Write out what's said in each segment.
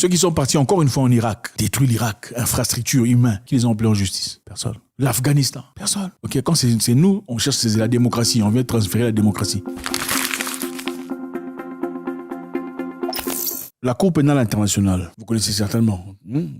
Ceux qui sont partis encore une fois en Irak, détruire l'Irak, infrastructure humaine, qui les ont appelés en justice? Personne. L'Afghanistan? Personne. Ok, quand c'est nous, on cherche la démocratie, on vient transférer la démocratie. La Cour pénale internationale, vous connaissez certainement,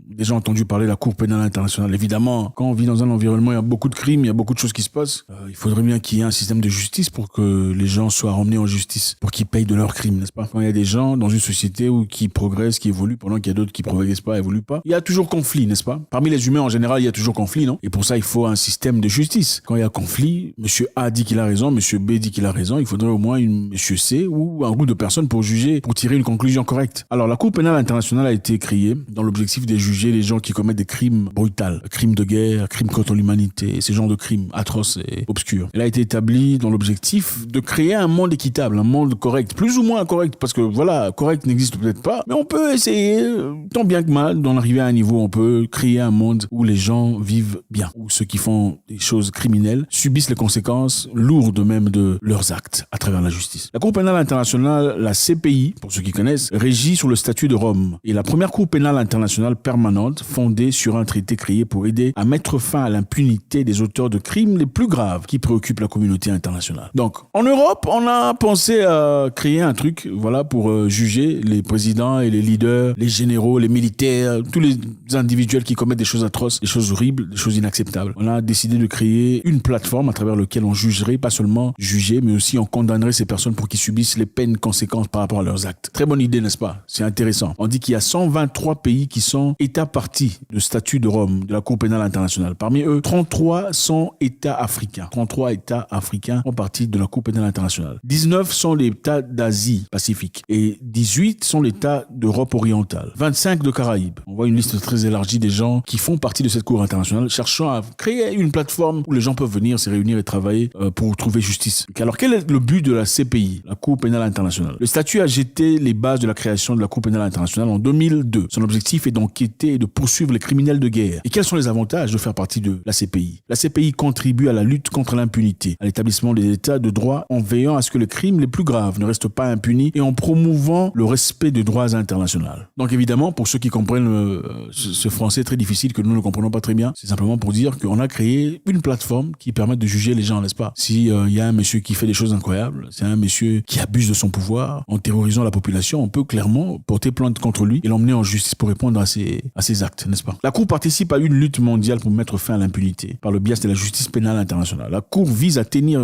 déjà entendu parler de la Cour pénale internationale. Évidemment, quand on vit dans un environnement, il y a beaucoup de crimes, il y a beaucoup de choses qui se passent. Il faudrait bien qu'il y ait un système de justice pour que les gens soient ramenés en justice, pour qu'ils payent de leurs crimes, n'est-ce pas? Quand il y a des gens dans une société qui progressent, qui évoluent, pendant qu'il y a d'autres qui ne progressent pas, évoluent pas, il y a toujours conflit, n'est-ce pas? Parmi les humains, en général, il y a toujours conflit, non? Et pour ça, il faut un système de justice. Quand il y a conflit, monsieur A dit qu'il a raison, monsieur B dit qu'il a raison, il faudrait au moins monsieur C ou un groupe de personnes pour juger, pour tirer une conclusion correcte. Alors, la Cour pénale internationale a été créée dans l'objectif de juger les gens qui commettent des crimes brutals, crimes de guerre, crimes contre l'humanité, ces genres de crimes atroces et obscurs. Elle a été établie dans l'objectif de créer un monde équitable, un monde correct, plus ou moins correct, parce que voilà, correct n'existe peut-être pas, mais on peut essayer, tant bien que mal, d'en arriver à un niveau, on peut créer un monde où les gens vivent bien, où ceux qui font des choses criminelles subissent les conséquences lourdes même de leurs actes à travers la justice. La Cour pénale internationale, la CPI, pour ceux qui connaissent, régit sur le statut de Rome et la première Cour pénale internationale permanente fondée sur un traité créé pour aider à mettre fin à l'impunité des auteurs de crimes les plus graves qui préoccupent la communauté internationale. Donc, en Europe, on a pensé à créer un truc, voilà, pour juger les présidents et les leaders, les généraux, les militaires, tous les individuels qui commettent des choses atroces, des choses horribles, des choses inacceptables. On a décidé de créer une plateforme à travers laquelle on jugerait, pas seulement juger, mais aussi on condamnerait ces personnes pour qu'ils subissent les peines conséquentes par rapport à leurs actes. Très bonne idée, n'est-ce pas? C'est intéressant. On dit qu'il y a 123 pays qui sont États parties du statut de Rome, de la Cour pénale internationale. Parmi eux, 33 sont États africains. 33 États africains font partie de la Cour pénale internationale. 19 sont les États d'Asie Pacifique et 18 sont les États d'Europe orientale. 25 de Caraïbes. On voit une liste très élargie des gens qui font partie de cette Cour internationale, cherchant à créer une plateforme où les gens peuvent venir se réunir et travailler pour trouver justice. Alors, quel est le but de la CPI, la Cour pénale internationale? Le statut a jeté les bases de la création de la Cour pénale internationale en 2002. Son objectif est d'enquêter et de poursuivre les criminels de guerre. Et quels sont les avantages de faire partie de la CPI? La CPI contribue à la lutte contre l'impunité, à l'établissement des états de droit en veillant à ce que les crimes les plus graves ne restent pas impunis et en promouvant le respect des droits internationaux. Donc évidemment, pour ceux qui comprennent ce français très difficile que nous ne comprenons pas très bien, c'est simplement pour dire qu'on a créé une plateforme qui permet de juger les gens, n'est-ce pas? Si y a un monsieur qui fait des choses incroyables, c'est un monsieur qui abuse de son pouvoir en terrorisant la population, on peut clairement porter plainte contre lui et l'emmener en justice pour répondre à ses actes, n'est-ce pas? La Cour participe à une lutte mondiale pour mettre fin à l'impunité par le biais de la justice pénale internationale. La Cour vise à tenir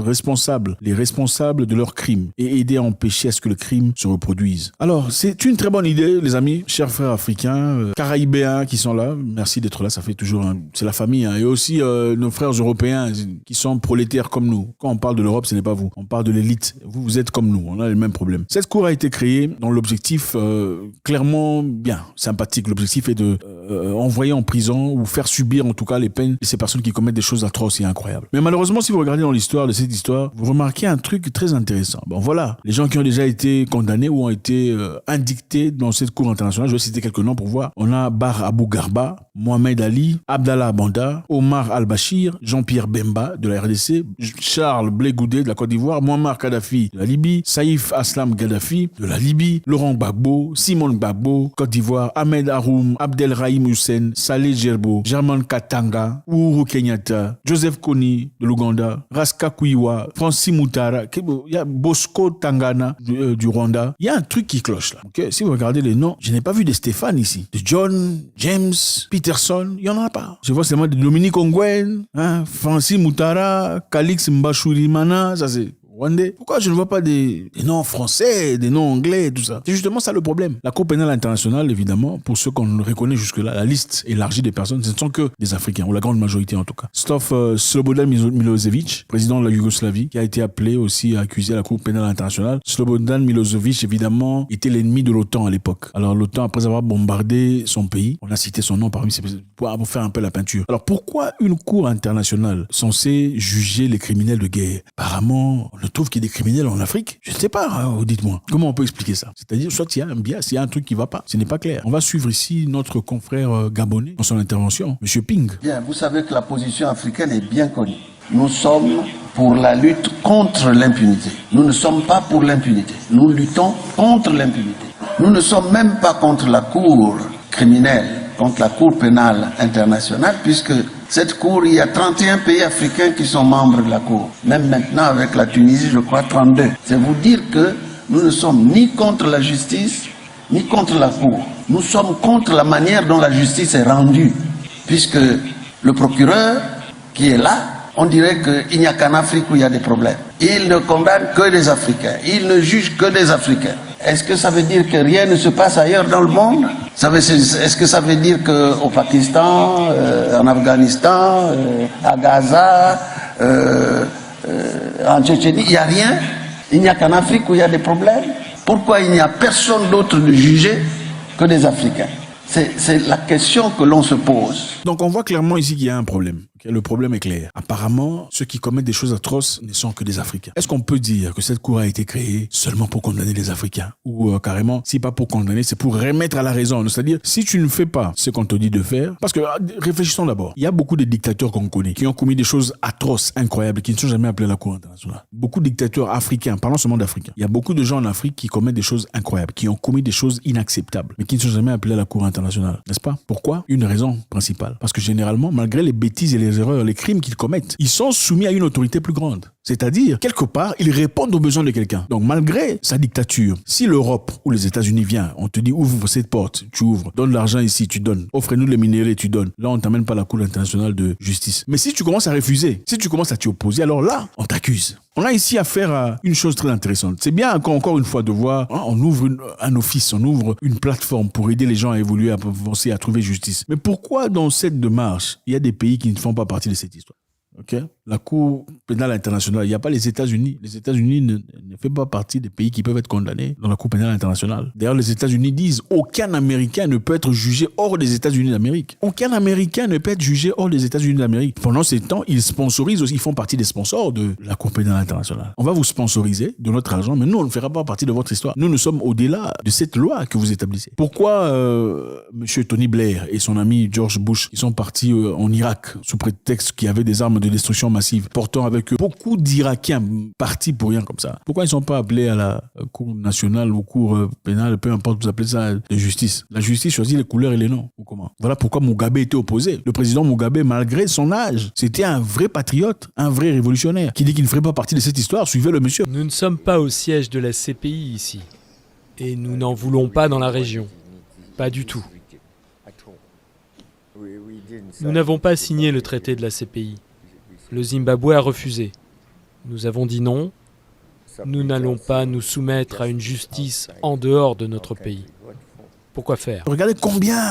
les responsables de leurs crimes et aider à empêcher à ce que le crime se reproduise. Alors, c'est une très bonne idée, les amis, chers frères africains, caraïbéens qui sont là. Merci d'être là, ça fait toujours c'est la famille, hein. Et aussi nos frères européens qui sont prolétaires comme nous. Quand on parle de l'Europe, ce n'est pas vous. On parle de l'élite. Vous êtes comme nous, on a les mêmes problèmes. Cette Cour a été créée dans l'objectif clairement bien sympathique. L'objectif est de envoyer en prison ou faire subir en tout cas les peines de ces personnes qui commettent des choses atroces et incroyables. Mais malheureusement, si vous regardez dans l'histoire de cette histoire, vous remarquez un truc très intéressant. Bon voilà, les gens qui ont déjà été condamnés ou ont été indictés dans cette Cour internationale, je vais citer quelques noms pour voir. On a Bar Abou Garba, Mohamed Ali, Abdallah Banda, Omar Al-Bashir, Jean-Pierre Bemba de la RDC, Charles Blé Goudé de la Côte d'Ivoire, Muammar Kadhafi de la Libye, Saïf Aslam Gaddafi de la Libye, Laurent Gbagbo, Simon Gbagbo, Côte d'Ivoire, Ahmed Haroum, Abdelrahim Hussein, Saleh Gerbo, Germain Katanga, Uhuru Kenyatta, Joseph Kony de l'Ouganda, Raska Kuiwa, Francis Moutara, il y a Bosco Tangana du Rwanda. Il y a un truc qui cloche là. Okay? Si vous regardez les noms, je n'ai pas vu de Stéphane ici. De John, James, Peterson, il n'y en a pas. Je vois seulement de Dominique Ongwen, Francis Moutara, Calix Mbachourimana, ça c'est rwandais. Pourquoi je ne vois pas des noms français, des noms anglais, tout ça? C'est justement ça le problème. La Cour pénale internationale, évidemment, pour ceux qu'on reconnaît jusque-là, la liste élargie des personnes, ce ne sont que des Africains, ou la grande majorité en tout cas. Sauf Slobodan Milosevic, président de la Yougoslavie, qui a été appelé aussi à accuser la Cour pénale internationale. Slobodan Milosevic, évidemment, était l'ennemi de l'OTAN à l'époque. Alors l'OTAN, après avoir bombardé son pays, on a cité son nom parmi ces pour faire un peu la peinture. Alors pourquoi une Cour internationale censée juger les criminels de guerre? Apparemment, on trouve qu'il y a des criminels en Afrique. Je ne sais pas, dites-moi. Comment on peut expliquer ça? C'est-à-dire, soit il y a un biais, il y a un truc qui ne va pas. Ce n'est pas clair. On va suivre ici notre confrère gabonais dans son intervention, M. Ping. Bien, vous savez que la position africaine est bien connue. Nous sommes pour la lutte contre l'impunité. Nous ne sommes pas pour l'impunité. Nous luttons contre l'impunité. Nous ne sommes même pas contre la Cour criminelle, contre la Cour pénale internationale, puisque cette Cour, il y a 31 pays africains qui sont membres de la Cour. Même maintenant, avec la Tunisie, je crois 32. C'est vous dire que nous ne sommes ni contre la justice, ni contre la Cour. Nous sommes contre la manière dont la justice est rendue, puisque le procureur qui est là, on dirait qu'il n'y a qu'en Afrique où il y a des problèmes. Il ne condamne que des Africains, il ne juge que des Africains. Est-ce que ça veut dire que rien ne se passe ailleurs dans le monde? Est-ce que ça veut dire qu'au Pakistan, en Afghanistan, à Gaza, en Tchétchénie, il n'y a rien? Il n'y a qu'en Afrique où il y a des problèmes? Pourquoi il n'y a personne d'autre de jugé que des Africains? C'est la question que l'on se pose. Donc on voit clairement ici qu'il y a un problème. Le problème est clair. Apparemment, ceux qui commettent des choses atroces ne sont que des Africains. Est-ce qu'on peut dire que cette cour a été créée seulement pour condamner les Africains? Ou carrément, si pas pour condamner, c'est pour remettre à la raison. C'est-à-dire, si tu ne fais pas ce qu'on te dit de faire, parce que réfléchissons d'abord. Il y a beaucoup de dictateurs qu'on connaît qui ont commis des choses atroces, incroyables, qui ne sont jamais appelés à la Cour internationale. Beaucoup de dictateurs africains, parlons seulement d'Africains. Il y a beaucoup de gens en Afrique qui commettent des choses incroyables, qui ont commis des choses inacceptables, mais qui ne sont jamais appelés à la Cour internationale. N'est-ce pas? Pourquoi? Une raison principale. Parce que généralement, malgré les bêtises et les erreurs, les crimes qu'ils commettent, ils sont soumis à une autorité plus grande. C'est-à-dire, quelque part, ils répondent aux besoins de quelqu'un. Donc, malgré sa dictature, si l'Europe ou les États-Unis viennent, on te dit ouvre cette porte, tu ouvres, donne l'argent ici, tu donnes, offre-nous les minéraux, tu donnes. Là, on t'amène pas à la Cour internationale de justice. Mais si tu commences à refuser, si tu commences à t'y opposer, alors là, on t'accuse. On a ici affaire à une chose très intéressante. C'est bien encore une fois de voir, on ouvre un office, on ouvre une plateforme pour aider les gens à évoluer, à avancer, à trouver justice. Mais pourquoi dans cette démarche, il y a des pays qui ne font pas partie de cette histoire? Okay. La Cour pénale internationale, il n'y a pas les États-Unis. Les États-Unis ne font pas partie des pays qui peuvent être condamnés dans la Cour pénale internationale. D'ailleurs, les États-Unis disent aucun Américain ne peut être jugé hors des États-Unis d'Amérique. Aucun Américain ne peut être jugé hors des États-Unis d'Amérique. Pendant ces temps, ils sponsorisent aussi, ils font partie des sponsors de la Cour pénale internationale. On va vous sponsoriser de notre argent, mais nous, on ne fera pas partie de votre histoire. Nous sommes au-delà de cette loi que vous établissez. Pourquoi M. Tony Blair et son ami George Bush, ils sont partis en Irak sous prétexte qu'il y avait des armes de destruction massive, portant avec eux beaucoup d'Irakiens partis pour rien comme ça? Pourquoi ils ne sont pas appelés à la Cour nationale ou Cour pénale, peu importe, vous appelez ça de justice? La justice choisit les couleurs et les noms. Ou comment? Voilà pourquoi Mugabe était opposé. Le président Mugabe, malgré son âge, c'était un vrai patriote, un vrai révolutionnaire, qui dit qu'il ne ferait pas partie de cette histoire, suivez le monsieur. Nous ne sommes pas au siège de la CPI ici. Et nous n'en voulons pas dans la région. Pas du tout. Nous n'avons pas signé le traité de la CPI. Le Zimbabwe a refusé. Nous avons dit non. Nous n'allons pas nous soumettre à une justice en dehors de notre pays. Pourquoi faire? Regardez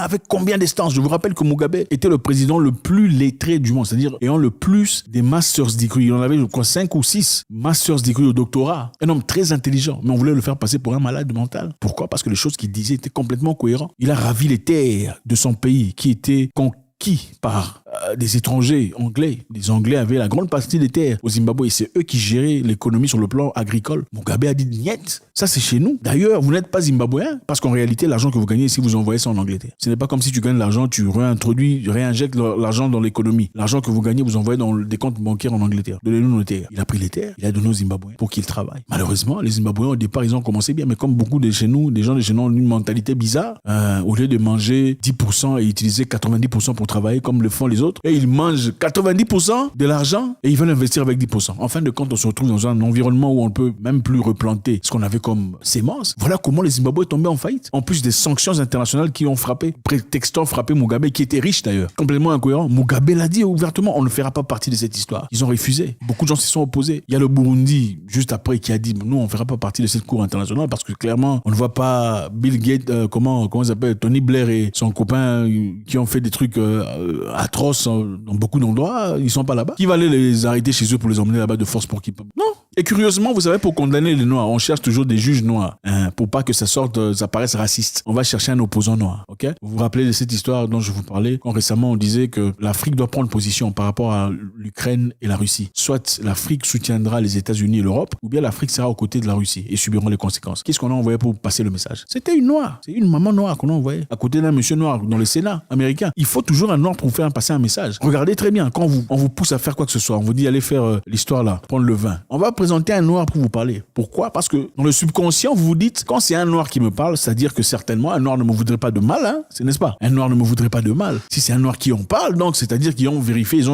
avec combien d'instances. Je vous rappelle que Mugabe était le président le plus lettré du monde, c'est-à-dire ayant le plus des master's degree. Il en avait, je crois, 5 ou 6 master's degree au doctorat. Un homme très intelligent, mais on voulait le faire passer pour un malade mental. Pourquoi? Parce que les choses qu'il disait étaient complètement cohérentes. Il a ravi les terres de son pays qui étaient conquis par des étrangers anglais. Les Anglais avaient la grande partie des terres au Zimbabwe et c'est eux qui géraient l'économie sur le plan agricole. Mugabe a dit niet, ça c'est chez nous. D'ailleurs, vous n'êtes pas zimbabwéen parce qu'en réalité, l'argent que vous gagnez ici, vous envoyez ça en Angleterre. Ce n'est pas comme si tu gagnes l'argent, tu réinjectes l'argent dans l'économie. L'argent que vous gagnez, vous envoyez dans des comptes bancaires en Angleterre. Donnez-nous nos terres. Il a pris les terres, il a donné aux Zimbabwéens pour qu'ils travaillent. Malheureusement, les Zimbabwéens au départ, ils ont commencé bien, mais comme beaucoup de chez nous, des gens de chez nous ont une mentalité bizarre. Au lieu de manger 10% et utiliser 90% pour travailler comme le font les autres, et ils mangent 90% de l'argent et ils veulent investir avec 10%. En fin de compte, on se retrouve dans un environnement où on ne peut même plus replanter ce qu'on avait comme sémence. Voilà comment les Zimbabwe tombaient en faillite. En plus des sanctions internationales qui ont frappé, prétextant frapper Mugabe, qui était riche d'ailleurs. Complètement incohérent. Mugabe l'a dit ouvertement, on ne fera pas partie de cette histoire. Ils ont refusé. Beaucoup de gens s'y sont opposés. Il y a le Burundi, juste après, qui a dit, nous, on ne fera pas partie de cette cour internationale parce que clairement, on ne voit pas Bill Gates, comment ça s'appelle, Tony Blair et son copain qui ont fait des trucs atroces dans beaucoup d'endroits, ils sont pas là-bas. Qui va aller les arrêter chez eux pour les emmener là-bas de force pour qu'ils... Non. Et curieusement, vous savez, pour condamner les Noirs, on cherche toujours des juges noirs, pour pas que ça paraisse raciste. On va chercher un opposant noir, ok? Vous vous rappelez de cette histoire dont je vous parlais, quand récemment on disait que l'Afrique doit prendre position par rapport à l'Ukraine et la Russie. Soit l'Afrique soutiendra les États-Unis et l'Europe, ou bien l'Afrique sera aux côtés de la Russie et subiront les conséquences. Qu'est-ce qu'on a envoyé pour passer le message? C'était une noire, c'est une maman noire qu'on a envoyée à côté d'un monsieur noir dans le Sénat américain. Il faut toujours un noir pour faire passer un message. Regardez très bien, quand on vous pousse à faire quoi que ce soit, on vous dit allez faire l'histoire là, prendre le vin. On va présenter un noir pour vous parler. Pourquoi? Parce que dans le subconscient, vous vous dites, quand c'est un noir qui me parle, c'est-à-dire que certainement un noir ne me voudrait pas de mal, n'est-ce pas? Un noir ne me voudrait pas de mal. Si c'est un noir qui en parle, donc c'est-à-dire qu'ils ont vérifié, ils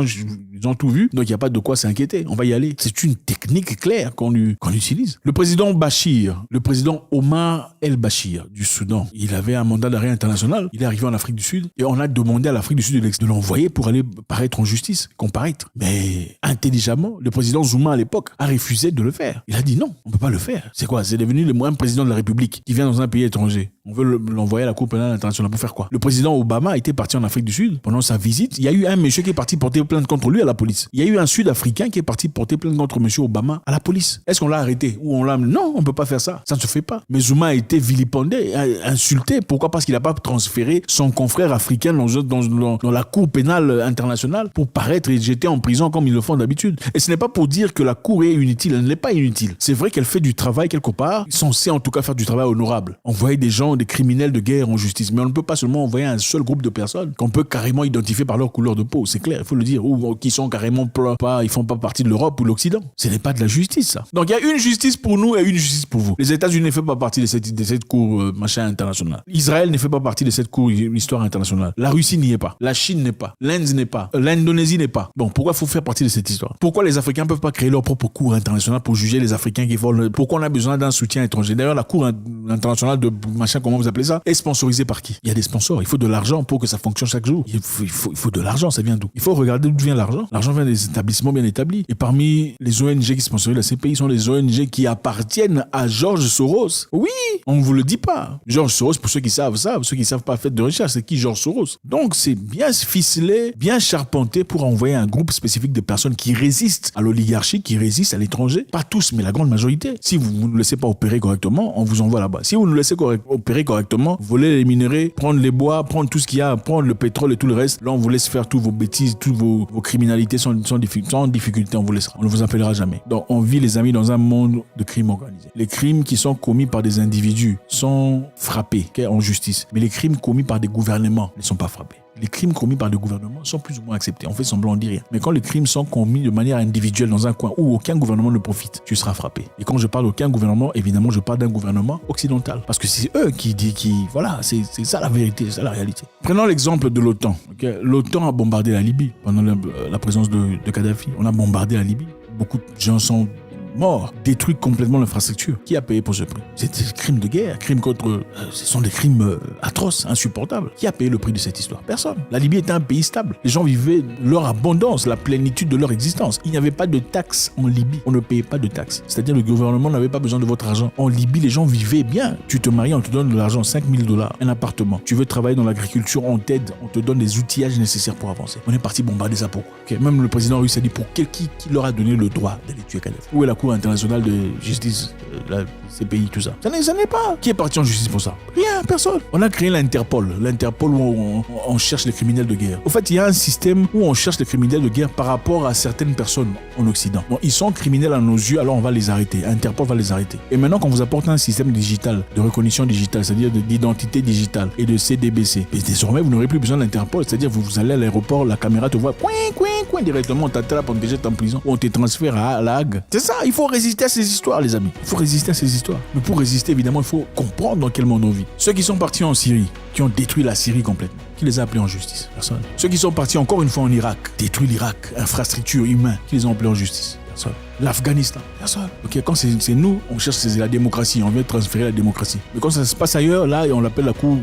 ont tout vu, donc il n'y a pas de quoi s'inquiéter. On va y aller. C'est une technique claire qu'on utilise. Le président Bachir, le président Omar el-Bashir du Soudan, il avait un mandat d'arrêt international. Il est arrivé en Afrique du Sud et on a demandé à l'Afrique du Sud de l'envoyer pour aller paraître en justice, comparaître. Mais intelligemment, le président Zuma à l'époque a refusé de le faire. Il a dit non, on peut pas le faire. C'est quoi? C'est devenu le moyen président de la République qui vient dans un pays étranger. On veut l'envoyer à la Cour pénale internationale pour faire quoi? Le président Obama était parti en Afrique du Sud pendant sa visite. Il y a eu un monsieur qui est parti porter plainte contre lui à la police. Il y a eu un Sud-Africain qui est parti porter plainte contre monsieur Obama à la police. Est-ce qu'on l'a arrêté ou on l'a... Non, on peut pas faire ça. Ça ne se fait pas. Mais Zuma a été vilipendé, insulté. Pourquoi? Parce qu'il n'a pas transféré son confrère africain dans la Cour pénale internationale pour paraître et jeter en prison comme ils le font d'habitude. Et ce n'est pas pour dire que la Cour est inutile. Elle n'est pas inutile. C'est vrai qu'elle fait du travail quelque part, censée en tout cas faire du travail honorable. Envoyer des gens, des criminels de guerre en justice. Mais on ne peut pas seulement envoyer un seul groupe de personnes qu'on peut carrément identifier par leur couleur de peau. C'est clair, il faut le dire. Ou qui sont carrément pas, ils font pas partie de l'Europe ou de l'Occident. Ce n'est pas de la justice, ça. Donc il y a une justice pour nous et une justice pour vous. Les États-Unis ne font pas partie de cette cour machin internationale. Israël ne fait pas partie de cette cour histoire internationale. La Russie n'y est pas. La Chine n'est pas. L'Inde n'est pas. L'Indonésie n'est pas. Bon, pourquoi il faut faire partie de cette histoire? Pourquoi les Africains ne peuvent pas créer leur propre cour internationale pour juger les Africains qui volent? Pourquoi on a besoin d'un soutien étranger? D'ailleurs, la cour internationale de machin, comment vous appelez ça, est sponsorisée par qui? Il y a des sponsors. Il faut de l'argent pour que ça fonctionne chaque jour. Il faut de l'argent. Ça vient d'où? Il faut regarder d'où vient l'argent. L'argent vient des établissements bien établis. Et parmi les ONG qui sponsorisent la CPI sont les ONG qui appartiennent à George Soros. Oui, on ne vous le dit pas. George Soros, pour ceux qui savent, ceux qui savent pas, faites de recherche, c'est qui George Soros? Donc c'est bien ficelé, bien charpenté pour envoyer un groupe spécifique de personnes qui résistent à l'oligarchie, qui résistent à l'étranger. Pas tous, mais la grande majorité. Si vous ne laissez pas opérer correctement, on vous envoie là-bas. Si vous ne laissez opérer correctement, voler les minerais, prendre les bois, prendre tout ce qu'il y a, prendre le pétrole et tout le reste, là on vous laisse faire toutes vos bêtises, toutes vos criminalités sans difficulté, on vous laissera. On ne vous appellera jamais. Donc on vit, les amis, dans un monde de crimes organisés. Les crimes qui sont commis par des individus sont frappés en justice, mais les crimes commis par des gouvernements ne sont pas frappés. Les crimes commis par des gouvernements sont plus ou moins acceptés. On fait semblant, on dit rien. Mais quand les crimes sont commis de manière individuelle dans un coin où aucun gouvernement ne profite, tu seras frappé. Et quand je parle d'aucun gouvernement, évidemment, je parle d'un gouvernement occidental. Parce que c'est eux voilà, c'est ça la vérité, c'est ça la réalité. Prenons l'exemple de l'OTAN. Okay? L'OTAN a bombardé la Libye pendant la présence de Kadhafi. On a bombardé la Libye. Beaucoup de gens sont morts, détruit complètement l'infrastructure. Qui a payé pour ce prix? C'est des crimes de guerre, crimes contre... ce sont des crimes atroces, insupportables. Qui a payé le prix de cette histoire? Personne. La Libye était un pays stable. Les gens vivaient leur abondance, la plénitude de leur existence. Il n'y avait pas de taxes en Libye. On ne payait pas de taxes. C'est-à-dire le gouvernement n'avait pas besoin de votre argent. En Libye, les gens vivaient bien. Tu te maries, on te donne de l'argent, $5,000, un appartement. Tu veux travailler dans l'agriculture, on t'aide, on te donne les outillages nécessaires pour avancer. On est parti bombarder ça pourquoi? Okay. Même le président russe a dit qui leur a donné le droit d'aller tuer Kadhafi? Où est la Cour internationale de justice, la CPI, tout ça? Ça n'est pas. Qui est parti en justice pour ça? Rien, personne. On a créé l'Interpol où on cherche les criminels de guerre. Au fait, il y a un système où on cherche les criminels de guerre par rapport à certaines personnes en Occident. Donc, ils sont criminels à nos yeux, alors on va les arrêter. Interpol va les arrêter. Et maintenant, quand vous apporte un système digital, de reconnaissance digitale, c'est-à-dire d'identité digitale et de CDBC, et désormais, vous n'aurez plus besoin d'Interpol. C'est-à-dire, vous allez à l'aéroport, la caméra te voit, directement, on t'attrape, on te jette en prison, ou on te transfère à La Hague. C'est ça, il faut résister à ces histoires, les amis. Il faut résister à ces histoires. Mais pour résister, évidemment, il faut comprendre dans quel monde on vit. Ceux qui sont partis en Syrie, qui ont détruit la Syrie complètement, qui les a appelés en justice? Personne. Ceux qui sont partis encore une fois en Irak, détruit l'Irak, infrastructure humaine, qui les ont appelés en justice? Personne. L'Afghanistan? Personne. Ok, quand c'est nous, on cherche la démocratie, on vient transférer la démocratie. Mais quand ça se passe ailleurs, là, on l'appelle la cour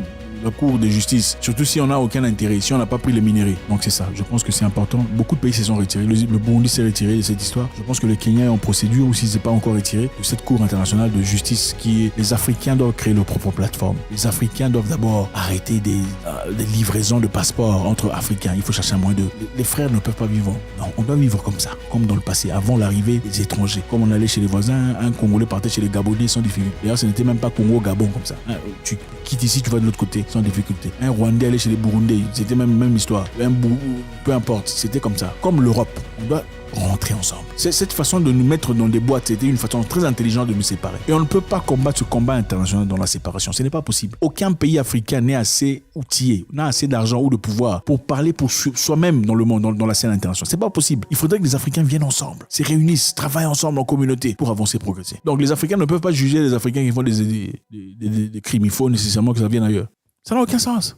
de justice, surtout si on n'a aucun intérêt, si on n'a pas pris les minéraux. Donc c'est ça, je pense que c'est important. Beaucoup de pays se sont retirés. Le Burundi s'est retiré de cette histoire. Je pense que le Kenya est en procédure, ou s'il ne s'est pas encore retiré, de cette cour internationale de justice qui est... Les Africains doivent créer leur propre plateforme. Les Africains doivent d'abord arrêter des livraisons de passeports entre Africains. Il faut chercher un moyen de... Les frères ne peuvent pas vivre. Non, on doit vivre comme ça, comme dans le passé, avant l'arrivée des étrangers. Comme on allait chez les voisins, un Congolais partait chez les Gabonais sans difficulté. D'ailleurs, ce n'était même pas Congo-Gabon comme ça. Tu quittes ici, tu vas de l'autre côté. Sans difficulté. Un Rwandais allait chez les Burundais, c'était même histoire. Peu importe, c'était comme ça. Comme l'Europe, on doit rentrer ensemble. Cette façon de nous mettre dans des boîtes, c'était une façon très intelligente de nous séparer. Et on ne peut pas combattre ce combat international dans la séparation. Ce n'est pas possible. Aucun pays africain n'est assez outillé, n'a assez d'argent ou de pouvoir pour parler pour soi-même dans le monde, dans la scène internationale. C'est pas possible. Il faudrait que les Africains viennent ensemble, se réunissent, travaillent ensemble en communauté pour avancer, progresser. Donc les Africains ne peuvent pas juger les Africains qui font des crimes. Il faut nécessairement que ça vienne ailleurs. Ça n'a aucun sens.